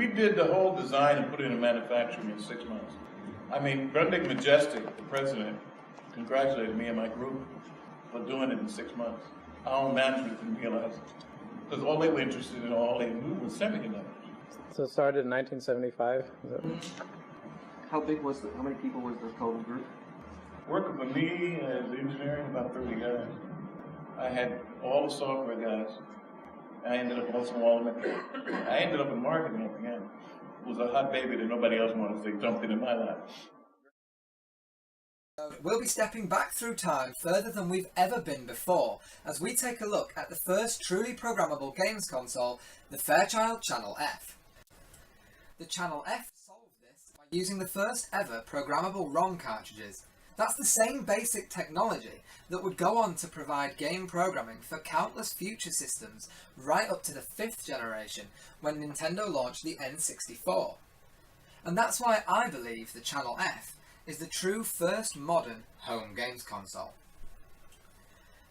We did the whole design and put it in manufacturing in 6 months. I mean, Grundig Majestic, the president, congratulated me and my group for doing it in 6 months. Our own management didn't realize it. Because all they were interested in, all they knew was semiconductors. So it started in 1975? How many people was the total group? Working for me as engineering, about 30 guys. I had all the software guys. I ended up I ended up in marketing at the end. It was a hot baby that nobody else wanted, so they jumped into my lap. We'll be stepping back through time further than we've ever been before, as we take a look at the first truly programmable games console, the Fairchild Channel F. The Channel F solved this by using the first ever programmable ROM cartridges. That's the same basic technology that would go on to provide game programming for countless future systems, right up to the 5th generation, when Nintendo launched the N64. And that's why I believe the Channel F is the true first modern home games console.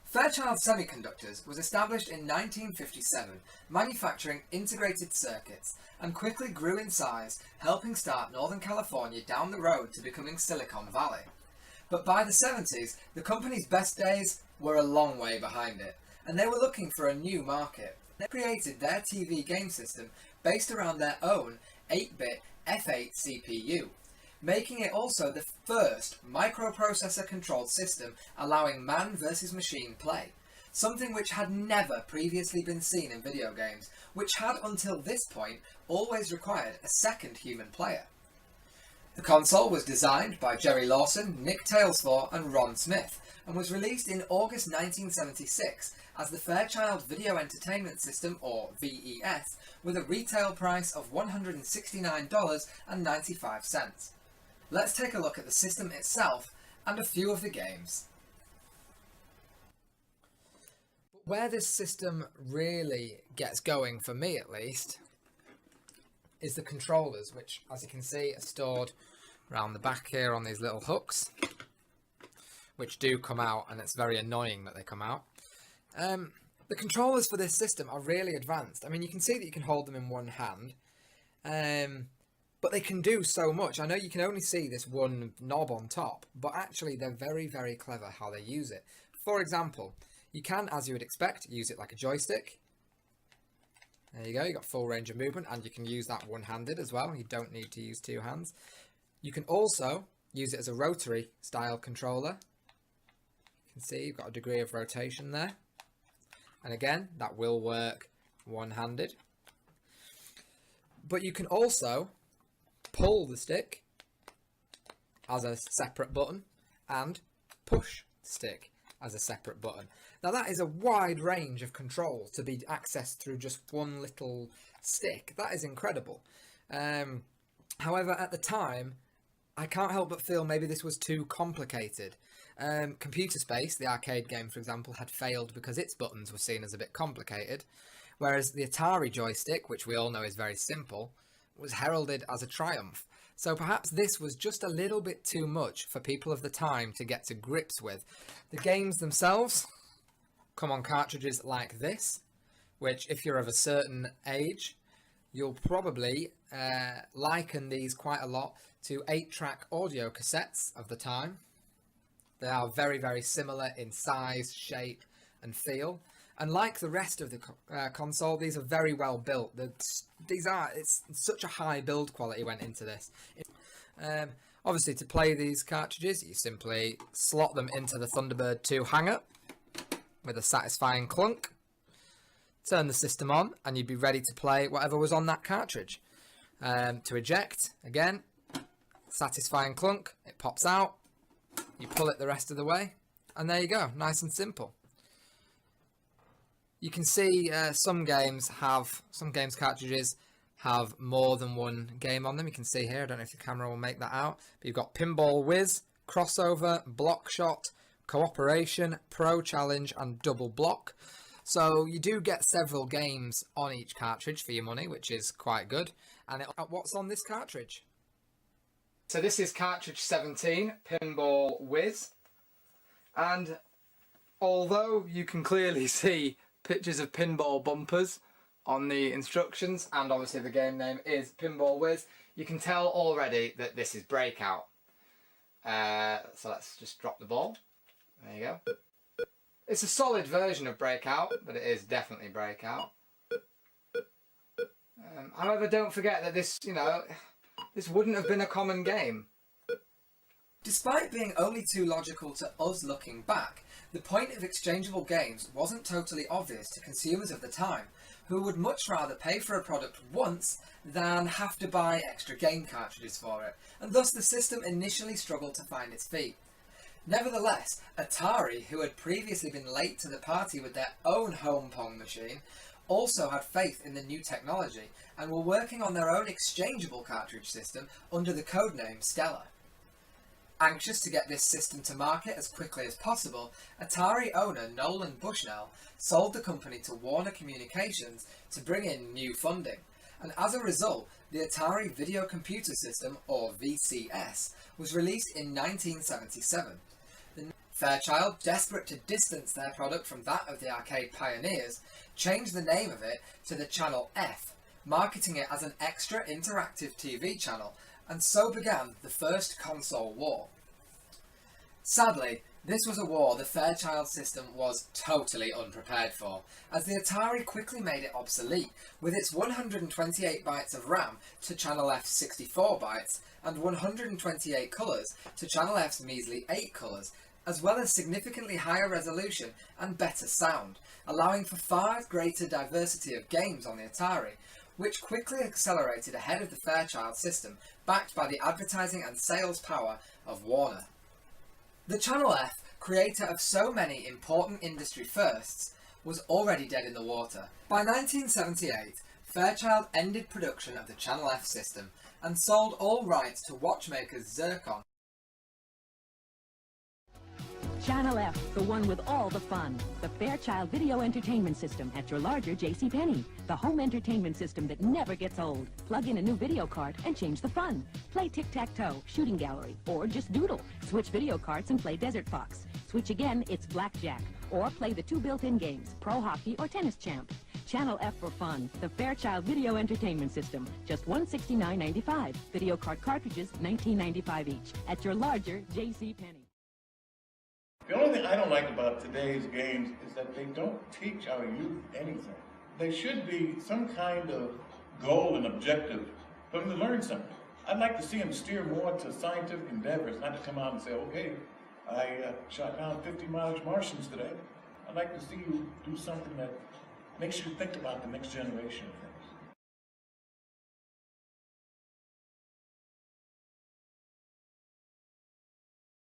Fairchild Semiconductors was established in 1957, manufacturing integrated circuits, and quickly grew in size, helping start Northern California down the road to becoming Silicon Valley. But by the 70s, the company's best days were a long way behind it, and they were looking for a new market. They created their TV game system based around their own 8-bit F8 CPU, making it also the first microprocessor-controlled system allowing man versus machine play, something which had never previously been seen in video games, which had until this point always required a second human player. The console was designed by Jerry Lawson, Nick Talesfore and Ron Smith, and was released in August 1976 as the Fairchild Video Entertainment System, or VES, with a retail price of $169.95. Let's take a look at the system itself and a few of the games. Where this system really gets going, for me at least, is the controllers, which, as you can see, are stored around the back here on these little hooks, which do come out, and it's very annoying that they come out. The controllers for this system are really advanced. I mean, you can see that you can hold them in one hand, but they can do so much. I know you can only see this one knob on top, but actually they're very, very clever how they use it. For example, you can, as you would expect, use it like a joystick. There you go, you've got full range of movement, and you can use that one-handed as well. You don't need to use two hands. You can also use it as a rotary style controller. You can see you've got a degree of rotation there. And again, that will work one-handed. But you can also pull the stick as a separate button and push the stick as a separate button. Now that is a wide range of control to be accessed through just one little stick. That is incredible. However, at the time, I can't help but feel maybe this was too complicated. Computer Space, the arcade game, for example, had failed because its buttons were seen as a bit complicated, whereas the Atari joystick, which we all know is very simple, was heralded as a triumph. So perhaps this was just a little bit too much for people of the time to get to grips with. The games themselves come on cartridges like this, which, if you're of a certain age, you'll probably liken these quite a lot to 8-track audio cassettes of the time. They are very, very similar in size, shape and feel. And like the rest of the console, these are very well built. It's such a high build quality went into this. Obviously, to play these cartridges, you simply slot them into the Thunderbird 2 hanger with a satisfying clunk. Turn the system on, and you'd be ready to play whatever was on that cartridge. To eject, again, satisfying clunk. It pops out. You pull it the rest of the way, and there you go. Nice and simple. You can see some games cartridges have more than one game on them. You can see here, I don't know if the camera will make that out, but you've got Pinball Whiz, Crossover, Block Shot, Cooperation, Pro Challenge and Double Block. So you do get several games on each cartridge for your money, which is quite good. And what's on this cartridge? So this is cartridge 17, Pinball Whiz. And although you can clearly see pictures of pinball bumpers on the instructions, and obviously the game name is Pinball Whiz. You can tell already that this is Breakout. So let's just drop the ball. There you go. It's a solid version of Breakout, but it is definitely Breakout. However, don't forget that this, this wouldn't have been a common game. Despite being only too logical to us looking back, the point of exchangeable games wasn't totally obvious to consumers of the time, who would much rather pay for a product once than have to buy extra game cartridges for it, and thus the system initially struggled to find its feet. Nevertheless, Atari, who had previously been late to the party with their own home Pong machine, also had faith in the new technology and were working on their own exchangeable cartridge system under the codename Stella. Anxious to get this system to market as quickly as possible, Atari owner Nolan Bushnell sold the company to Warner Communications to bring in new funding, and as a result, the Atari Video Computer System, or VCS, was released in 1977. Fairchild, desperate to distance their product from that of the arcade pioneers, changed the name of it to the Channel F, marketing it as an extra interactive TV channel, and so began the first console war. Sadly, this was a war the Fairchild system was totally unprepared for, as the Atari quickly made it obsolete, with its 128 bytes of RAM to Channel F's 64 bytes, and 128 colours to Channel F's measly 8 colours, as well as significantly higher resolution and better sound, allowing for far greater diversity of games on the Atari, which quickly accelerated ahead of the Fairchild system, backed by the advertising and sales power of Warner. The Channel F, creator of so many important industry firsts, was already dead in the water. By 1978, Fairchild ended production of the Channel F system and sold all rights to watchmakers Zircon. Channel F, the one with all the fun. The Fairchild Video Entertainment System at your larger JCPenney. The home entertainment system that never gets old. Plug in a new video cart and change the fun. Play tic-tac-toe, shooting gallery, or just doodle. Switch video carts and play Desert Fox. Switch again, it's blackjack. Or play the 2 built-in games, Pro Hockey or Tennis Champ. Channel F for fun. The Fairchild Video Entertainment System. Just $169.95. Video cart cartridges, $19.95 each. At your larger JCPenney. The only thing I don't like about today's games is that they don't teach our youth anything. There should be some kind of goal and objective for them to learn something. I'd like to see them steer more to scientific endeavors, not to come out and say, okay, I shot down 50 miles Martians today. I'd like to see you do something that makes you think about the next generation of things.